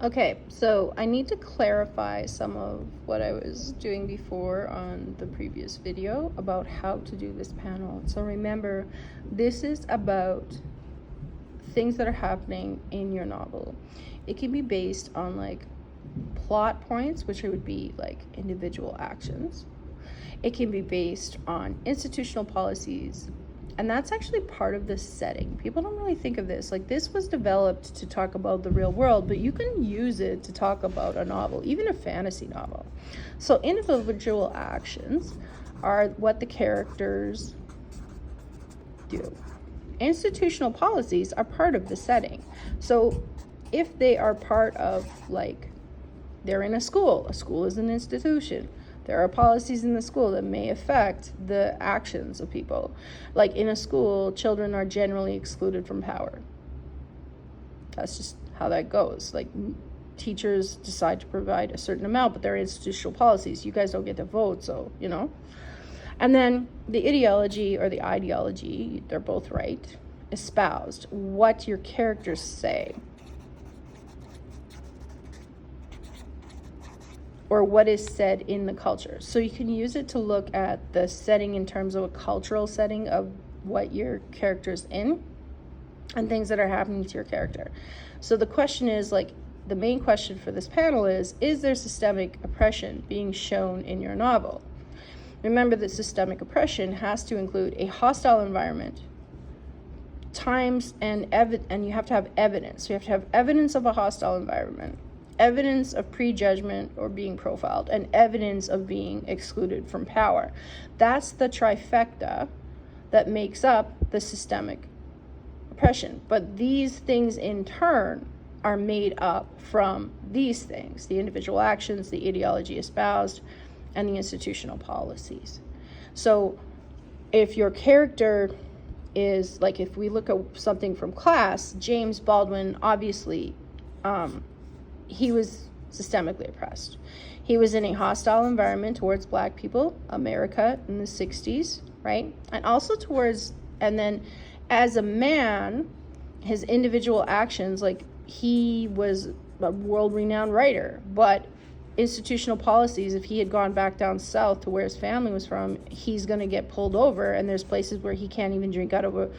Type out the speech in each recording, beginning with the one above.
Okay, so I need to clarify some of what I was doing before on the previous video about how to do this panel. So remember, this is about things that are happening in your novel. It can be based on like plot points, which would be like individual actions. It can be based on institutional policies, and that's actually part of the setting. People don't really think of this. Like, this was developed to talk about the real world, but you can use it to talk about a novel, even a fantasy novel. So individual actions are what the characters do. Institutional policies are part of the setting. So if they are part of, like, they're in a school is an institution. There are policies in the school that may affect the actions of people. Like in a school, children are generally excluded from power. That's just how that goes. Like, teachers decide to provide a certain amount, but there are institutional policies. You guys don't get to vote, so, you know. And then the ideology or the ideology, they're both right, espoused. What your characters say. Or what is said in the culture. So you can use it to look at the setting in terms of a cultural setting of what your character's in and things that are happening to your character. So the question is, like, the main question for this panel is there systemic oppression being shown in your novel? Remember that systemic oppression has to include a hostile environment, times, and you have to have evidence. So you have to have evidence of a hostile environment, evidence of prejudgment or being profiled, and evidence of being excluded from power. That's the trifecta that makes up the systemic oppression. But these things in turn are made up from these things: the individual actions, the ideology espoused, and the institutional policies. So if your character is, like, if we look at something from Class, James Baldwin, obviously, he was systemically oppressed. He was in a hostile environment towards Black people, America in the 60s, right? And also and then as a man, his individual actions, like, he was a world-renowned writer, but institutional policies, if he had gone back down south to where his family was from, he's going to get pulled over, and there's places where he can't even drink out of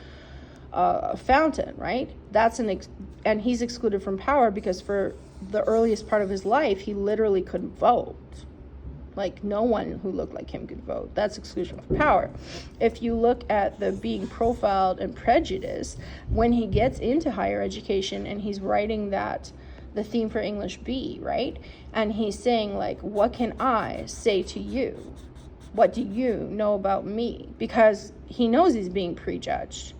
a fountain, right? And he's excluded from power because for the earliest part of his life, he literally couldn't vote. Like, no one who looked like him could vote. That's exclusion from power. If you look at the being profiled and prejudiced, when he gets into higher education and he's writing the theme for English B, right? And he's saying, like, what can I say to you? What do you know about me? Because he knows he's being prejudged.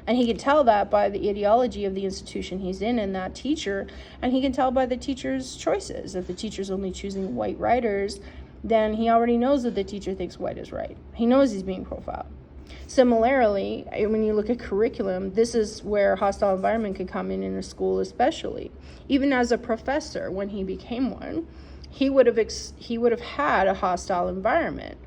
And he can tell that by the ideology of the institution he's in and that teacher. And he can tell by the teacher's choices. If the teacher's only choosing white writers, then he already knows that the teacher thinks white is right. He knows he's being profiled. Similarly, when you look at curriculum, this is where hostile environment can come in a school especially. Even as a professor, when he became one, he would have had a hostile environment.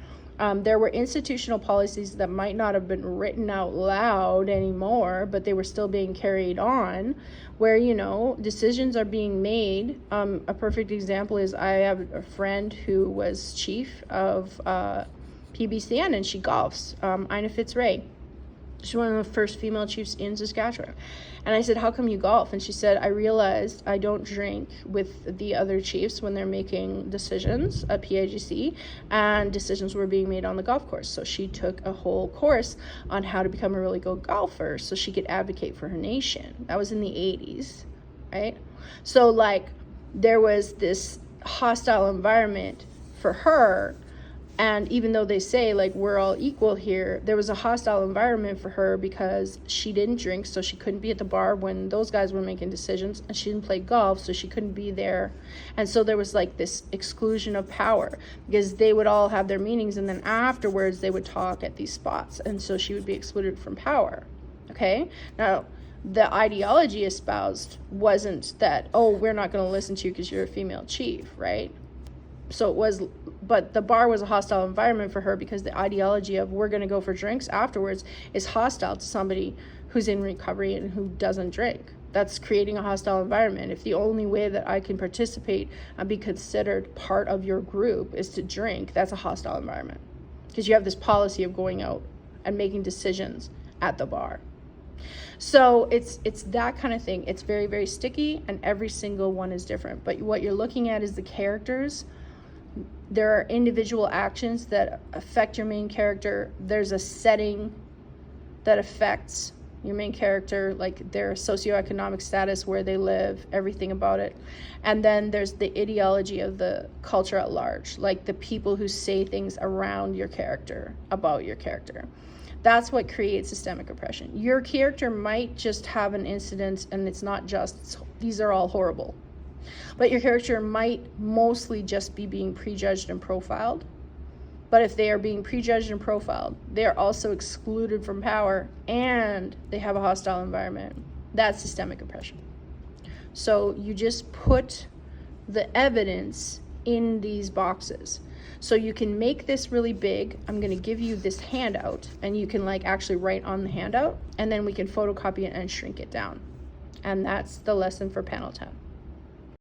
There were institutional policies that might not have been written out loud anymore, but they were still being carried on, where, you know, decisions are being made. A perfect example is I have a friend who was chief of PBCN, and she golfs, Ina Fitzray. She's one of the first female chiefs in Saskatchewan. And I said, how come you golf? And she said, I realized I don't drink with the other chiefs when they're making decisions at PIGC, and decisions were being made on the golf course. So she took a whole course on how to become a really good golfer so she could advocate for her nation. That was in the 80s, right? So, like, there was this hostile environment for her. And even though they say, like, we're all equal here, there was a hostile environment for her because she didn't drink, so she couldn't be at the bar when those guys were making decisions, and she didn't play golf, so she couldn't be there. And so there was, like, this exclusion of power because they would all have their meetings, and then afterwards they would talk at these spots, and so she would be excluded from power, okay? Now, the ideology espoused wasn't that, oh, we're not going to listen to you because you're a female chief, right? So it was, but the bar was a hostile environment for her because the ideology of we're going to go for drinks afterwards is hostile to somebody who's in recovery and who doesn't drink, That's creating a hostile environment. If the only way that I can participate and be considered part of your group is to drink, that's a hostile environment, because you have this policy of going out and making decisions at the bar. So it's that kind of thing. It's very, very sticky, and every single one is different. But what you're looking at is the characters. There are individual actions that affect your main character. There's a setting that affects your main character, like their socioeconomic status, where they live, everything about it. And then there's the ideology of the culture at large, like the people who say things around your character, about your character. That's what creates systemic oppression. Your character might just have an incident, and it's not just, these are all horrible. But your character might mostly just be being prejudged and profiled. But if they are being prejudged and profiled, they are also excluded from power, and they have a hostile environment. That's systemic oppression. So you just put the evidence in these boxes. So you can make this really big. I'm going to give you this handout, and you can like actually write on the handout, and then we can photocopy it and shrink it down. And that's the lesson for panel 10.